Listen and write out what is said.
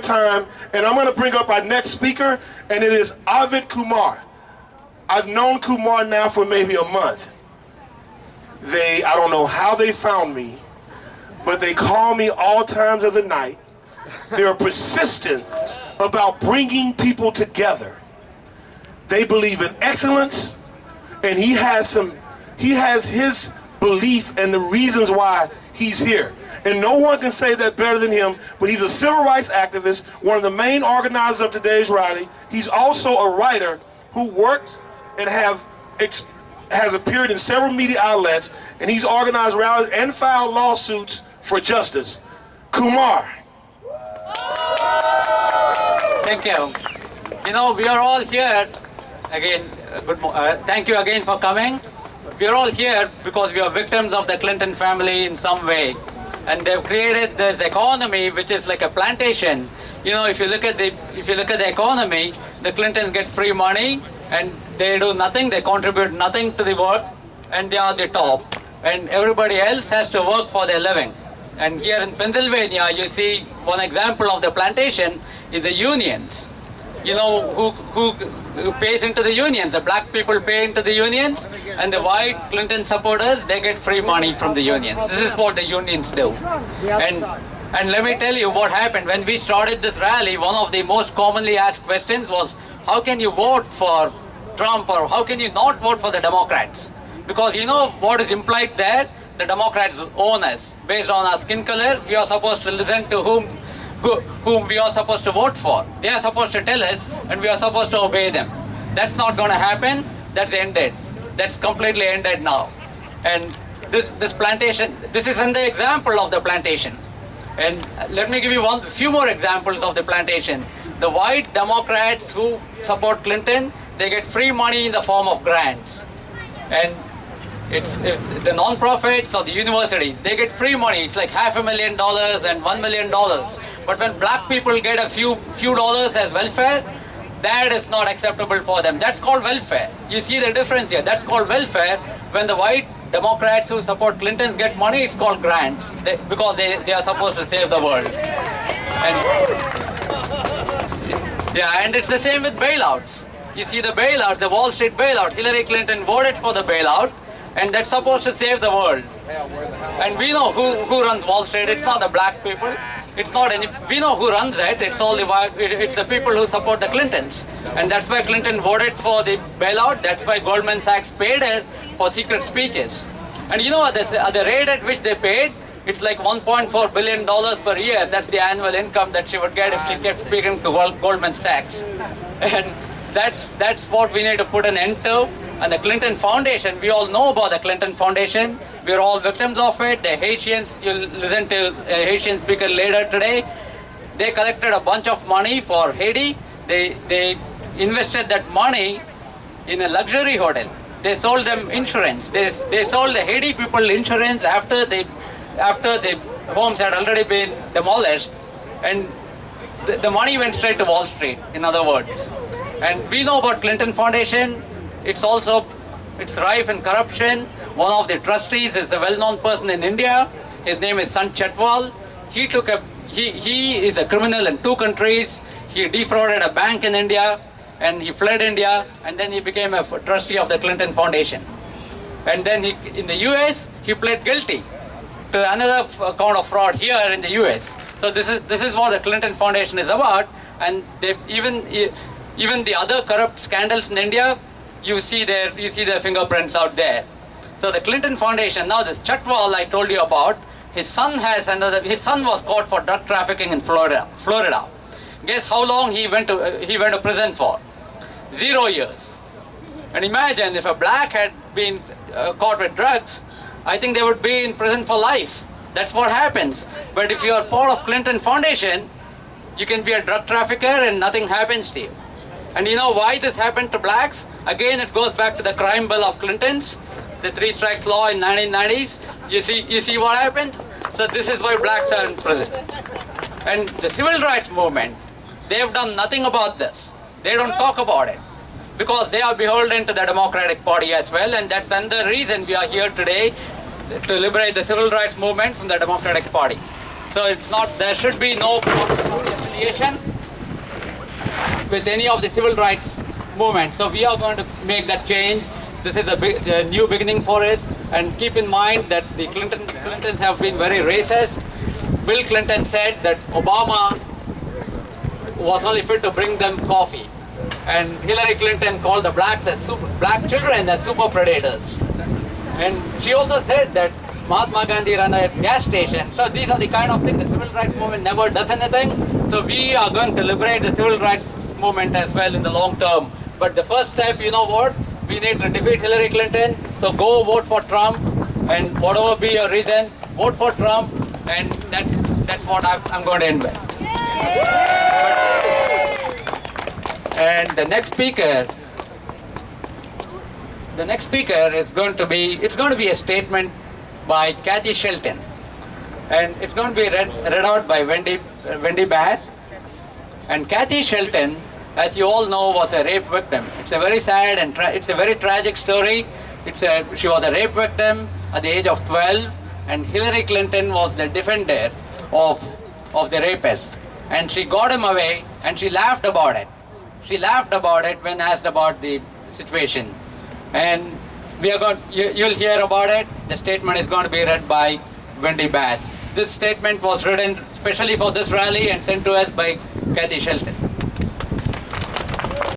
time, and I'm going to bring up our next speaker, and it is Arvind Kumar. I've known Kumar now for maybe a month. I don't know how they found me, but they call me all times of the night. They're persistent about bringing people together. They believe in excellence, and he has his belief and the reasons why he's here. And no one can say that better than him, but he's a civil rights activist, one of the main organizers of today's rally. He's also a writer who works and has appeared in several media outlets, and he's organized rallies and filed lawsuits for justice. Kumar. Thank you. You know, we are all here again. Thank you again for coming. We are all here because we are victims of the Clinton family in some way, and they've created this economy which is like a plantation. You know, if you look at the economy, the Clintons get free money and they do nothing. They contribute nothing to the work, and they are the top. And everybody else has to work for their living. And here in Pennsylvania, you see one example of the plantation is the unions. You know, who pays into the unions? The black people pay into the unions, and the white Clinton supporters, they get free money from the unions. This is what the unions do. And let me tell you what happened. When we started this rally, one of the most commonly asked questions was, how can you vote for Trump, or how can you not vote for the Democrats? Because you know what is implied there? The Democrats own us. Based on our skin color, we are supposed to listen to whom we are supposed to vote for. They are supposed to tell us, and we are supposed to obey them. That's not going to happen. That's ended. That's completely ended now. And this plantation, this is another example of the plantation. And let me give you a few more examples of the plantation. The white Democrats who support Clinton, they get free money in the form of grants. And it's the non-profits or the universities, they get free money. It's like $500,000 and $1 million. But when black people get a few dollars as welfare, that is not acceptable for them. That's called welfare. You see the difference here. That's called welfare. When the white Democrats who support Clintons get money, it's called grants, because they are supposed to save the world. And it's the same with bailouts. You see the bailout, the Wall Street bailout. Hillary Clinton voted for the bailout, and that's supposed to save the world. And we know who runs Wall Street. It's not the black people. It's not any. We know who runs it. It's the people who support the Clintons, and that's why Clinton voted for the bailout. That's why Goldman Sachs paid her for secret speeches. And you know at the rate at which they paid, it's like $1.4 billion per year. That's the annual income that she would get if she kept speaking to Goldman Sachs. And that's what we need to put an end to. And the Clinton Foundation, we all know about the Clinton Foundation. We're all victims of it. The Haitians, you'll listen to a Haitian speaker later today. They collected a bunch of money for Haiti. They invested that money in a luxury hotel. They sold them insurance. They sold the Haiti people insurance after the homes had already been demolished. And the money went straight to Wall Street, in other words. And we know about Clinton Foundation. It's rife in corruption. One of the trustees is a well-known person in India. His name is Sant Chetwal. He is a criminal in 2 countries. He defrauded a bank in India, and he fled India, and then he became a trustee of the Clinton Foundation. And then in the US, he pled guilty to another count of fraud here in the US. So this is what the Clinton Foundation is about. And even the other corrupt scandals in India, you see their fingerprints out there. So the Clinton Foundation, now this Chetwal I told you about, his son was caught for drug trafficking in Florida. Guess how long he went to prison for? 0 years. And imagine if a black had been caught with drugs, I think they would be in prison for life. That's what happens. But if you are part of Clinton Foundation, you can be a drug trafficker and nothing happens to you. And you know why this happened to blacks? Again, it goes back to the crime bill of Clinton's, the 3 strikes law in 1990s. You see what happened? So this is why blacks are in prison. And the civil rights movement, they have done nothing about this. They don't talk about it because they are beholden to the Democratic Party as well, and that's another reason we are here today, to liberate the civil rights movement from the Democratic Party. So there should be no affiliation with any of the civil rights movement. So we are going to make that change. This is a new beginning for us. And keep in mind that the Clintons have been very racist. Bill Clinton said that Obama was only fit to bring them coffee. And Hillary Clinton called the black children as super predators. And she also said that Mahatma Gandhi ran a gas station. So these are the kind of things the civil rights movement never does anything. So we are going to liberate the civil rights movement as well in the long term. But the first step, you know what? We need to defeat Hillary Clinton. So go vote for Trump, and whatever be your reason, vote for Trump, and that's what I'm going to end with. And the next speaker is going to be a statement by Kathy Shelton, and it's going to be read out by Wendy Bass. And Kathy Shelton, as you all know, was a rape victim. It's a very sad and it's a very tragic story. She was a rape victim at the age of 12, and Hillary Clinton was the defender of the rapist. And she got him away, and she laughed about it. She laughed about it when asked about the situation. And you'll hear about it. The statement is going to be read by Wendy Bass. This statement was written specially for this rally and sent to us by Kathy Shelton.